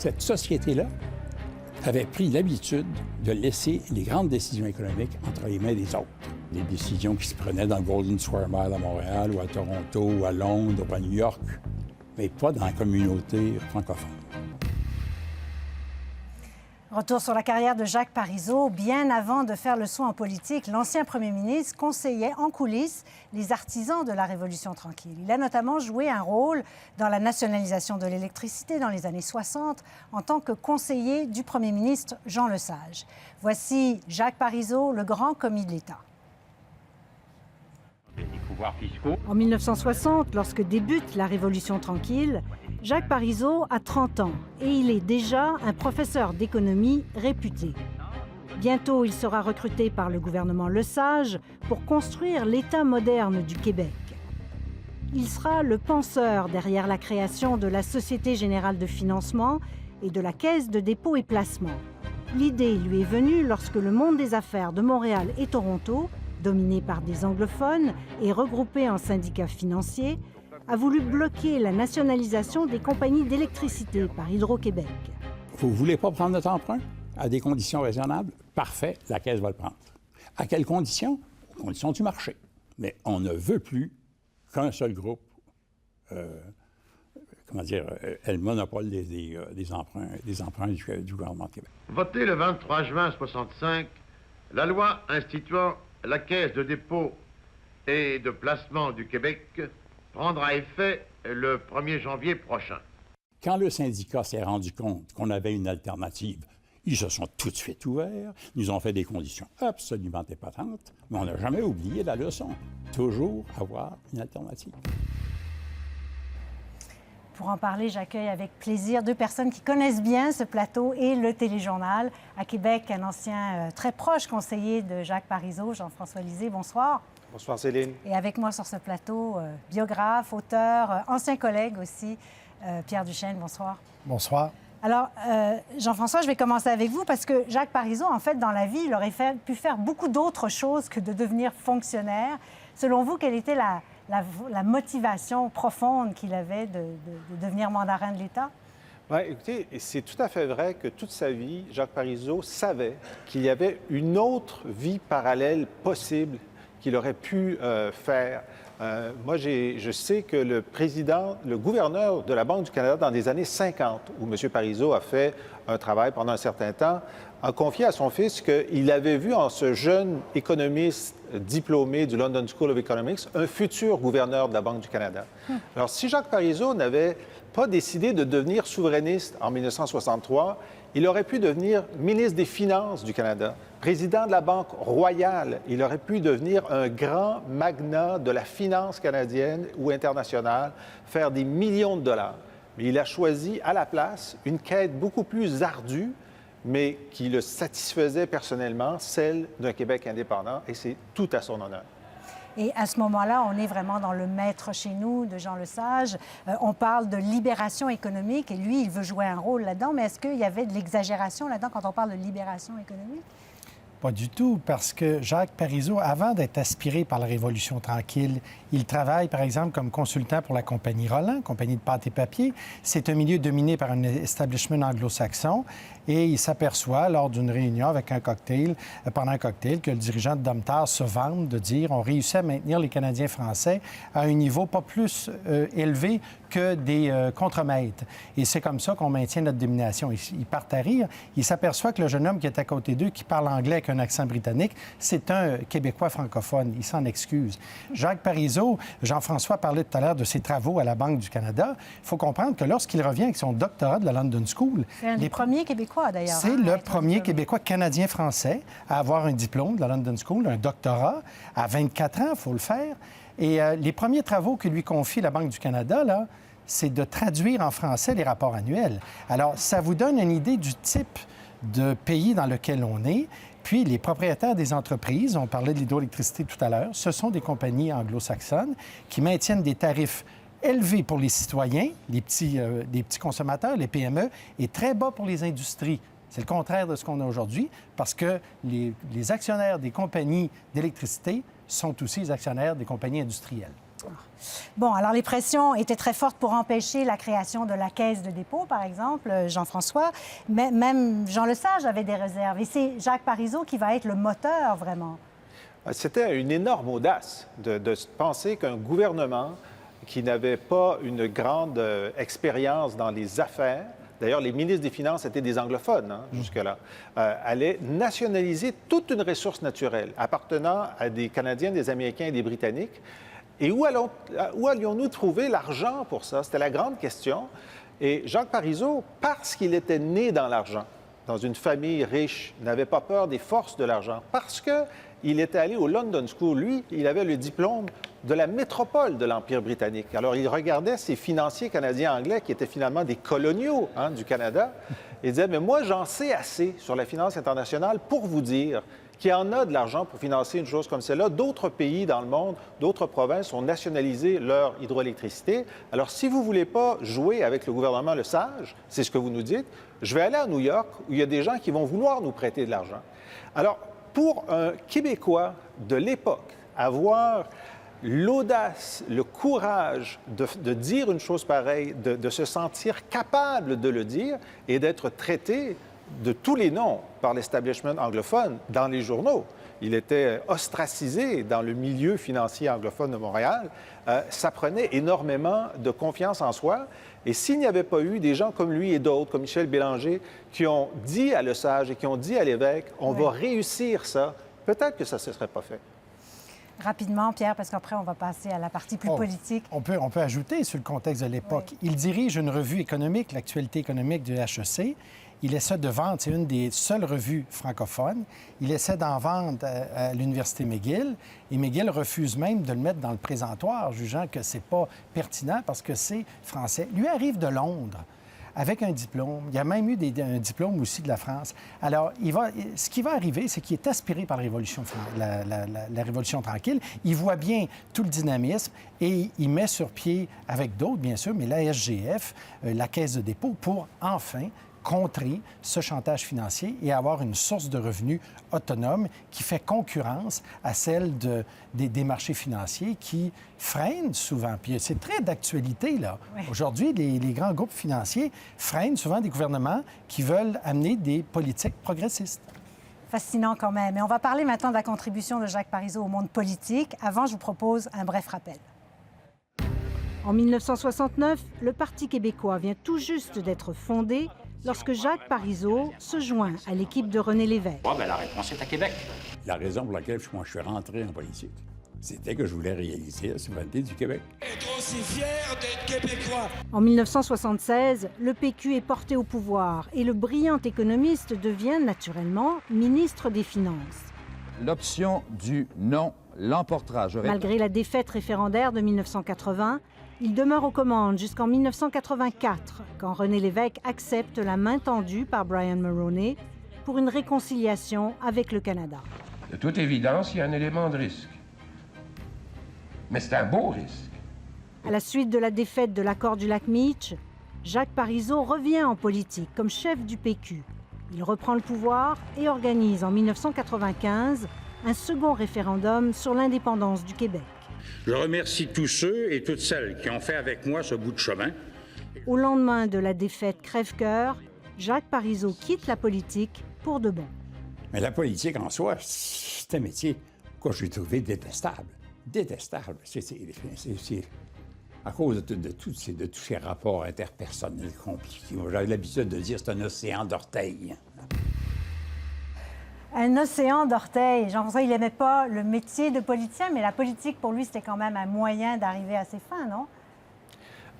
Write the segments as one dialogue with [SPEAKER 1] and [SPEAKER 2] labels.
[SPEAKER 1] Cette société-là avait pris l'habitude de laisser les grandes décisions économiques entre les mains des autres. Les décisions qui se prenaient dans le Golden Square Mile à Montréal, ou à Toronto, ou à Londres, ou à New York, mais pas dans la communauté francophone.
[SPEAKER 2] Retour sur la carrière de Jacques Parizeau. Bien avant de faire le saut en politique, l'ancien premier ministre conseillait en coulisses les artisans de la Révolution tranquille. Il a notamment joué un rôle dans la nationalisation de l'électricité dans les années 60 en tant que conseiller du premier ministre Jean Lesage. Voici Jacques Parizeau, le grand commis de l'État. En 1960, lorsque débute la Révolution tranquille, Jacques Parizeau a 30 ans et il est déjà un professeur d'économie réputé. Bientôt, il sera recruté par le gouvernement Lesage pour construire l'État moderne du Québec. Il sera le penseur derrière la création de la Société générale de financement et de la Caisse de dépôt et placement. L'idée lui est venue lorsque le monde des affaires de Montréal et Toronto, dominé par des anglophones et regroupé en syndicats financiers, a voulu bloquer la nationalisation des compagnies d'électricité par Hydro-Québec.
[SPEAKER 1] Vous ne voulez pas prendre notre emprunt à des conditions raisonnables? Parfait, la Caisse va le prendre. À quelles conditions? Aux conditions du marché. Mais on ne veut plus qu'un seul groupe ait le monopole des emprunts du gouvernement de Québec.
[SPEAKER 3] Votée le 23 juin 1965, la loi instituant la Caisse de dépôt et de placement du Québec prendra effet le 1er janvier prochain.
[SPEAKER 1] Quand le syndicat s'est rendu compte qu'on avait une alternative, ils se sont tout de suite ouverts, nous ont fait des conditions absolument épatantes, mais on n'a jamais oublié la leçon. Toujours avoir une alternative.
[SPEAKER 2] Pour en parler, j'accueille avec plaisir deux personnes qui connaissent bien ce plateau et le téléjournal. À Québec, un ancien très proche conseiller de Jacques Parizeau, Jean-François Lisée. Bonsoir.
[SPEAKER 4] Bonsoir Céline.
[SPEAKER 2] Et avec moi sur ce plateau, biographe, auteur, ancien collègue aussi, Pierre Duchesne. Bonsoir.
[SPEAKER 5] Bonsoir.
[SPEAKER 2] Alors, Jean-François, je vais commencer avec vous parce que Jacques Parizeau, en fait, dans la vie, il aurait pu faire beaucoup d'autres choses que de devenir fonctionnaire. Selon vous, quelle était la motivation profonde qu'il avait de devenir mandarin de l'État?
[SPEAKER 4] Bien, écoutez, c'est tout à fait vrai que toute sa vie, Jacques Parizeau savait qu'il y avait une autre vie parallèle possible qu'il aurait pu faire. Moi, je sais que le gouverneur de la Banque du Canada dans les années 50, où M. Parizeau a fait un travail pendant un certain temps, a confié à son fils qu'il avait vu en ce jeune économiste diplômé du London School of Economics un futur gouverneur de la Banque du Canada. Alors, si Jacques Parizeau n'avait pas décidé de devenir souverainiste en 1963, il aurait pu devenir ministre des Finances du Canada, président de la Banque royale. Il aurait pu devenir un grand magnat de la finance canadienne ou internationale, faire des millions de dollars. Mais il a choisi à la place une quête beaucoup plus ardue, mais qui le satisfaisait personnellement, celle d'un Québec indépendant, et c'est tout à son honneur.
[SPEAKER 2] Et à ce moment-là, on est vraiment dans le maître chez nous de Jean Lesage. On parle de libération économique et lui, il veut jouer un rôle là-dedans. Mais est-ce qu'il y avait de l'exagération là-dedans quand on parle de libération économique?
[SPEAKER 5] Pas du tout, parce que Jacques Parizeau, avant d'être aspiré par la Révolution tranquille, il travaille, par exemple, comme consultant pour la compagnie Roland, compagnie de pâte et papier. C'est un milieu dominé par un establishment anglo-saxon. Et il s'aperçoit, lors d'une réunion avec pendant un cocktail, que le dirigeant de Domtar se vante de dire on réussit à maintenir les Canadiens français à un niveau pas plus élevé que des contremaîtres. Et c'est comme ça qu'on maintient notre domination. Ils partent à rire. Il s'aperçoit que le jeune homme qui est à côté d'eux, qui parle anglais avec un accent britannique, c'est un Québécois francophone. Il s'en excuse. Jacques Parizeau, Jean-François parlait tout à l'heure de ses travaux à la Banque du Canada. Il faut comprendre que lorsqu'il revient avec son doctorat de la London School...
[SPEAKER 2] C'est un des premiers Québécois, d'ailleurs.
[SPEAKER 5] C'est le premier Québécois canadien-français à avoir un diplôme de la London School, un doctorat. À 24 ans, il faut le faire. Et les premiers travaux que lui confie la Banque du Canada, là, c'est de traduire en français les rapports annuels. Alors, ça vous donne une idée du type de pays dans lequel on est. Puis, les propriétaires des entreprises, on parlait de l'hydroélectricité tout à l'heure, ce sont des compagnies anglo-saxonnes qui maintiennent des tarifs élevés pour les citoyens, les petits consommateurs, les PME, et très bas pour les industries. C'est le contraire de ce qu'on a aujourd'hui, parce que les actionnaires des compagnies d'électricité sont aussi les actionnaires des compagnies industrielles.
[SPEAKER 2] Bon, alors les pressions étaient très fortes pour empêcher la création de la Caisse de dépôt, par exemple, Jean-François. Mais même Jean Lesage avait des réserves. Et c'est Jacques Parizeau qui va être le moteur, vraiment.
[SPEAKER 4] C'était une énorme audace de penser qu'un gouvernement qui n'avait pas une grande expérience dans les affaires, d'ailleurs, les ministres des Finances étaient des anglophones jusque-là, allait nationaliser toute une ressource naturelle appartenant à des Canadiens, des Américains et des Britanniques. Et où allions-nous trouver l'argent pour ça? C'était la grande question. Et Jacques Parizeau, parce qu'il était né dans l'argent, dans une famille riche, n'avait pas peur des forces de l'argent, parce qu'il était allé au London School. Lui, il avait le diplôme de la métropole de l'Empire britannique. Alors, il regardait ces financiers canadiens-anglais qui étaient finalement des coloniaux du Canada et disait, mais moi, j'en sais assez sur la finance internationale pour vous dire qu'il y en a de l'argent pour financer une chose comme celle-là. D'autres pays dans le monde, d'autres provinces ont nationalisé leur hydroélectricité. Alors, si vous ne voulez pas jouer avec le gouvernement Lesage, c'est ce que vous nous dites, je vais aller à New York où il y a des gens qui vont vouloir nous prêter de l'argent. Alors, pour un Québécois de l'époque, avoir l'audace, le courage de dire une chose pareille, de se sentir capable de le dire et d'être traité de tous les noms par l'establishment anglophone dans les journaux. Il était ostracisé dans le milieu financier anglophone de Montréal. Ça prenait énormément de confiance en soi. Et s'il n'y avait pas eu des gens comme lui et d'autres, comme Michel Bélanger, qui ont dit à Lesage et qui ont dit à l'évêque, on va réussir ça, peut-être que ça ne se serait pas fait.
[SPEAKER 2] Rapidement, Pierre, parce qu'après, on va passer à la partie plus politique.
[SPEAKER 5] On peut ajouter sur le contexte de l'époque. Oui. Il dirige une revue économique, l'actualité économique du HEC. Il essaie de vendre, c'est une des seules revues francophones. Il essaie d'en vendre à l'Université McGill. Et McGill refuse même de le mettre dans le présentoir, jugeant que c'est pas pertinent parce que c'est français. Lui arrive de Londres avec un diplôme. Il y a même eu un diplôme aussi de la France. Alors, ce qui va arriver, c'est qu'il est aspiré par la Révolution tranquille. Il voit bien tout le dynamisme et il met sur pied, avec d'autres, bien sûr, mais la SGF, la Caisse de dépôt, pour enfin contrer ce chantage financier et avoir une source de revenus autonome qui fait concurrence à celle des marchés financiers qui freinent souvent. Puis c'est très d'actualité, là. Oui. Aujourd'hui, les grands groupes financiers freinent souvent des gouvernements qui veulent amener des politiques progressistes.
[SPEAKER 2] Fascinant quand même. Et on va parler maintenant de la contribution de Jacques Parizeau au monde politique. Avant, je vous propose un bref rappel. En 1969, le Parti québécois vient tout juste d'être fondé lorsque Jacques Parizeau se joint à l'équipe de René Lévesque.
[SPEAKER 6] Oh, bien, la réponse est à Québec.
[SPEAKER 1] La raison pour laquelle moi, je suis rentré en politique, c'était que je voulais réaliser la souveraineté du Québec.
[SPEAKER 7] Être aussi fier d'être québécois.
[SPEAKER 2] En 1976, le PQ est porté au pouvoir et le brillant économiste devient naturellement ministre des Finances.
[SPEAKER 8] L'option du non l'emportera.
[SPEAKER 2] Malgré la défaite référendaire de 1980, il demeure aux commandes jusqu'en 1984, quand René Lévesque accepte la main tendue par Brian Mulroney pour une réconciliation avec le Canada.
[SPEAKER 9] De toute évidence, il y a un élément de risque. Mais c'est un beau risque.
[SPEAKER 2] À la suite de la défaite de l'accord du lac Meach, Jacques Parizeau revient en politique comme chef du PQ. Il reprend le pouvoir et organise en 1995 un second référendum sur l'indépendance du Québec.
[SPEAKER 6] Je remercie tous ceux et toutes celles qui ont fait avec moi ce bout de chemin.
[SPEAKER 2] Au lendemain de la défaite crève-cœur, Jacques Parizeau quitte la politique pour de bon.
[SPEAKER 1] Mais la politique en soi, c'est un métier que j'ai trouvé détestable. Détestable. C'est à cause de tous ces rapports interpersonnels compliqués. J'avais l'habitude de dire que c'est un océan d'orteils.
[SPEAKER 2] Un océan d'orteils. Jean-François, il n'aimait pas le métier de politicien, mais la politique, pour lui, c'était quand même un moyen d'arriver à ses fins, non?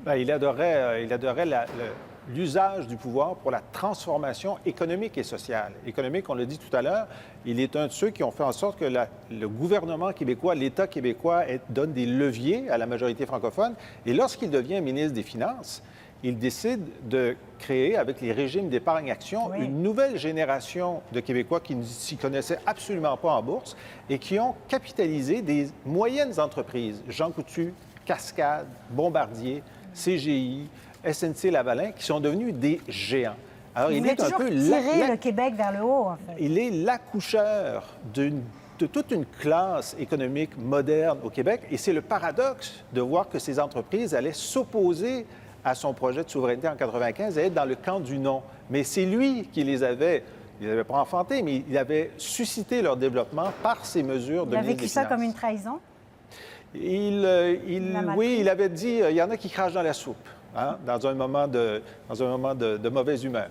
[SPEAKER 4] Bien, il adorait l'usage du pouvoir pour la transformation économique et sociale. Économique, on l'a dit tout à l'heure, il est un de ceux qui ont fait en sorte que le gouvernement québécois, l'État québécois donne des leviers à la majorité francophone. Et lorsqu'il devient ministre des Finances, il décide de créer, avec les régimes d'épargne-action, une nouvelle génération de Québécois qui ne s'y connaissaient absolument pas en bourse et qui ont capitalisé des moyennes entreprises, Jean Coutu, Cascade, Bombardier, CGI, SNC-Lavalin, qui sont devenus des géants. Alors,
[SPEAKER 2] il est un peu tirer le Québec vers le haut, en fait.
[SPEAKER 4] Il est l'accoucheur d'une de toute une classe économique moderne au Québec. Et c'est le paradoxe de voir que ces entreprises allaient s'opposer à son projet de souveraineté en 1995 et être dans le camp du non. Mais c'est lui qui les avait, il n'avait pas enfantés, mais il avait suscité leur développement par ces mesures de
[SPEAKER 2] Il a
[SPEAKER 4] ministre
[SPEAKER 2] vécu
[SPEAKER 4] des
[SPEAKER 2] ça
[SPEAKER 4] Finances.
[SPEAKER 2] comme une trahison?
[SPEAKER 4] Oui, il avait dit, il y en a qui crachent dans la soupe, hein, dans un moment de mauvaise humeur.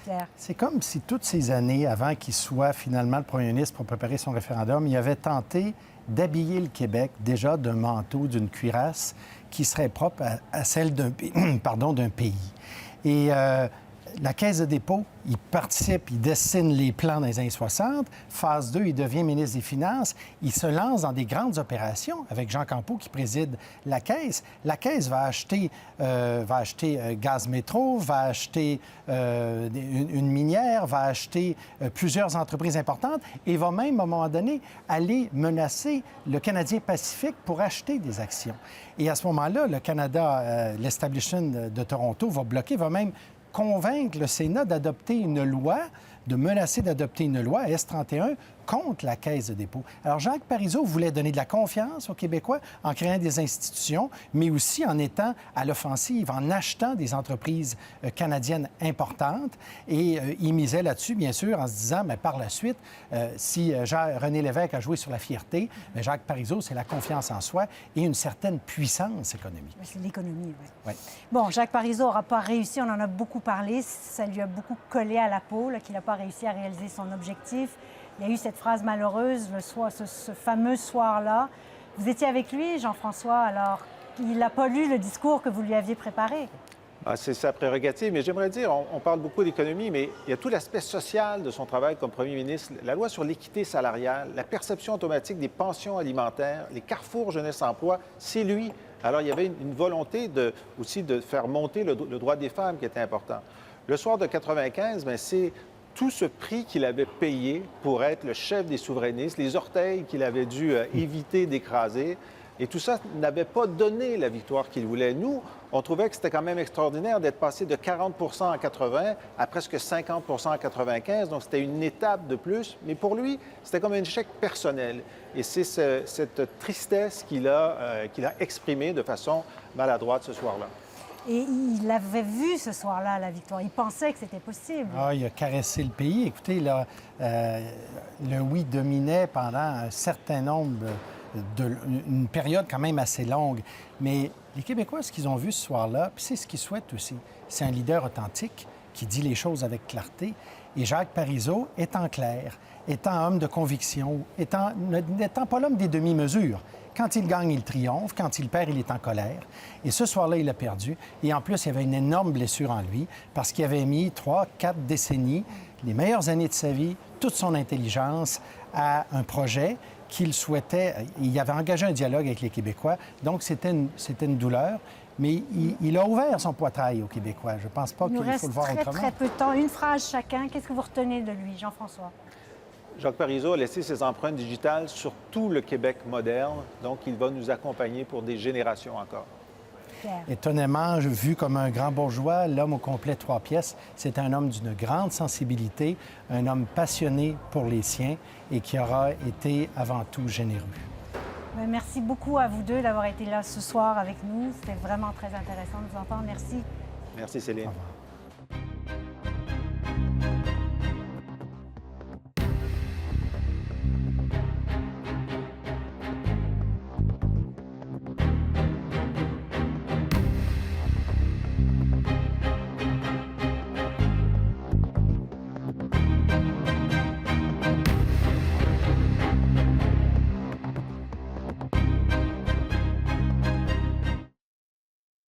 [SPEAKER 2] Pierre.
[SPEAKER 5] C'est comme si toutes ces années, avant qu'il soit finalement le premier ministre pour préparer son référendum, il avait tenté d'habiller le Québec déjà d'un manteau, d'une cuirasse qui serait propre à celle d'un pays. Et la Caisse de dépôt, il participe, il dessine les plans dans les années 60. Phase 2, il devient ministre des Finances. Il se lance dans des grandes opérations avec Jean Campeau qui préside la Caisse. La Caisse va acheter Gaz Métro, va acheter une minière, va acheter plusieurs entreprises importantes et va même, à un moment donné, aller menacer le Canadien Pacifique pour acheter des actions. Et à ce moment-là, le Canada, l'Establishment de Toronto va bloquer, va même convaincre le Sénat d'adopter une loi, de menacer d'adopter une loi S31 contre la Caisse de dépôt. Alors, Jacques Parizeau voulait donner de la confiance aux Québécois en créant des institutions, mais aussi en étant à l'offensive, en achetant des entreprises canadiennes importantes. Et il misait là-dessus, bien sûr, en se disant, mais par la suite, si René Lévesque a joué sur la fierté, mais Jacques Parizeau, c'est la confiance en soi et une certaine puissance économique.
[SPEAKER 2] C'est l'économie, oui.
[SPEAKER 5] Oui.
[SPEAKER 2] Bon, Jacques Parizeau n'aura pas réussi, on en a beaucoup parlé, ça lui a beaucoup collé à la peau, qu'il n'a pas réussi à réaliser son objectif. Il y a eu cette phrase malheureuse, ce fameux soir-là. Vous étiez avec lui, Jean-François, alors il n'a pas lu le discours que vous lui aviez préparé.
[SPEAKER 4] Ah, c'est sa prérogative, mais j'aimerais dire, on parle beaucoup d'économie, mais il y a tout l'aspect social de son travail comme premier ministre, la loi sur l'équité salariale, la perception automatique des pensions alimentaires, les carrefours jeunesse-emploi, c'est lui. Alors, il y avait une volonté aussi de faire monter le droit des femmes qui était important. Le soir de 95, bien, c'est tout ce prix qu'il avait payé pour être le chef des souverainistes, les orteils qu'il avait dû éviter d'écraser. Et tout ça n'avait pas donné la victoire qu'il voulait. Nous, on trouvait que c'était quand même extraordinaire d'être passé de 40 en 80 à presque 50 en 95. Donc, c'était une étape de plus. Mais pour lui, c'était comme un échec personnel. Et c'est cette tristesse qu'il a exprimée de façon maladroite ce soir-là.
[SPEAKER 2] Et il avait vu ce soir-là la victoire. Il pensait que c'était possible.
[SPEAKER 5] Ah, il a caressé le pays. Écoutez, là, le oui dominait pendant un certain nombre une période quand même assez longue. Mais les Québécois, ce qu'ils ont vu ce soir-là, puis c'est ce qu'ils souhaitent aussi, c'est un leader authentique qui dit les choses avec clarté. Et Jacques Parizeau étant clair, étant homme de conviction, n'étant pas l'homme des demi-mesures. Quand il gagne, il triomphe. Quand il perd, il est en colère. Et ce soir-là, il a perdu. Et en plus, il y avait une énorme blessure en lui parce qu'il avait mis 3, 4 décennies, les meilleures années de sa vie, toute son intelligence à un projet qu'il souhaitait. Il avait engagé un dialogue avec les Québécois. Donc, c'était une douleur. Mais il a ouvert son poitrail aux Québécois. Je ne pense pas qu'il faut le voir autrement.
[SPEAKER 2] Il nous reste très peu de temps. Une phrase chacun. Qu'est-ce que vous retenez de lui, Jean-François?
[SPEAKER 4] Jacques Parizeau a laissé ses empreintes digitales sur tout le Québec moderne, donc il va nous accompagner pour des générations encore.
[SPEAKER 2] Pierre.
[SPEAKER 5] Étonnamment, vu comme un grand bourgeois, l'homme au complet 3 pièces, c'est un homme d'une grande sensibilité, un homme passionné pour les siens et qui aura été avant tout généreux.
[SPEAKER 2] Merci beaucoup à vous deux d'avoir été là ce soir avec nous. C'était vraiment très intéressant de vous entendre. Merci.
[SPEAKER 4] Merci Céline.
[SPEAKER 5] Au revoir.